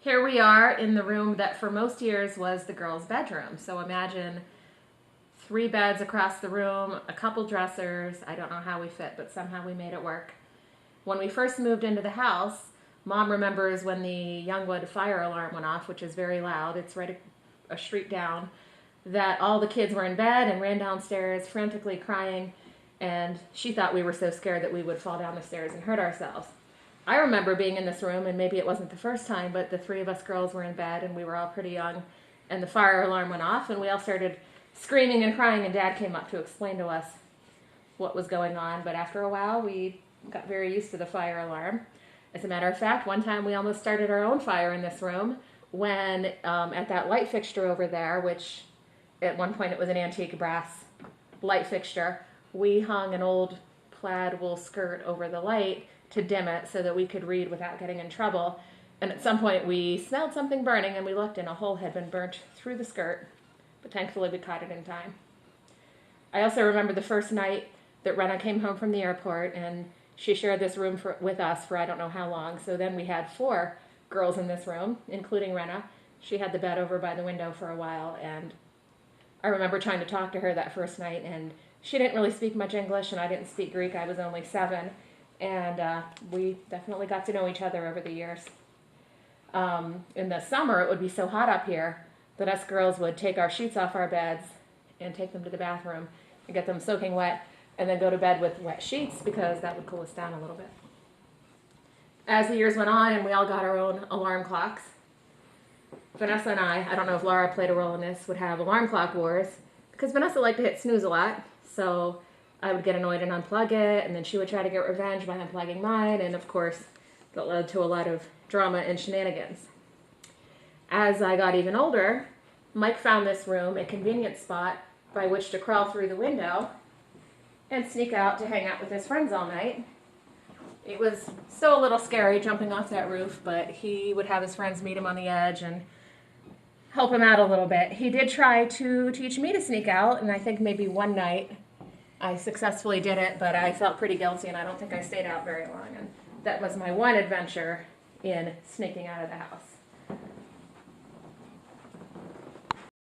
Here we are in the room that for most years was the girls' bedroom. So imagine 3 beds across the room, a couple dressers. I don't know how we fit, but somehow we made it work. When we first moved into the house, Mom remembers when the Youngwood fire alarm went off, which is very loud. It's right a street down, that all the kids were in bed and ran downstairs frantically crying, and she thought we were so scared that we would fall down the stairs and hurt ourselves. I remember being in this room, and maybe it wasn't the first time, but the 3 of us girls were in bed, and we were all pretty young, and the fire alarm went off, and we all started screaming and crying, and Dad came up to explain to us what was going on. But after a while, we got very used to the fire alarm. As a matter of fact, one time we almost started our own fire in this room when at that light fixture over there, which at one point it was an antique brass light fixture, we hung an old plaid wool skirt over the light to dim it so that we could read without getting in trouble. And at some point we smelled something burning, and we looked, and a hole had been burnt through the skirt, but thankfully we caught it in time. I also remember the first night that Rena came home from the airport, and she shared this room with us for I don't know how long. So then we had 4 girls in this room, including Rena. She had the bed over by the window for a while, and I remember trying to talk to her that first night, and she didn't really speak much English, and I didn't speak Greek. I was only 7, and we definitely got to know each other over the years. In the summer, it would be so hot up here that us girls would take our sheets off our beds and take them to the bathroom and get them soaking wet, and then go to bed with wet sheets because that would cool us down a little bit. As the years went on and we all got our own alarm clocks, Vanessa and I don't know if Laura played a role in this, would have alarm clock wars because Vanessa liked to hit snooze a lot. So I would get annoyed and unplug it, and then she would try to get revenge by unplugging mine, and of course that led to a lot of drama and shenanigans. As I got even older, Mike found this room a convenient spot by which to crawl through the window and sneak out to hang out with his friends all night. It was so a little scary jumping off that roof, but he would have his friends meet him on the edge and help him out a little bit. He did try to teach me to sneak out, and I think maybe one night I successfully did it, but I felt pretty guilty, and I don't think I stayed out very long. And that was my one adventure in sneaking out of the house.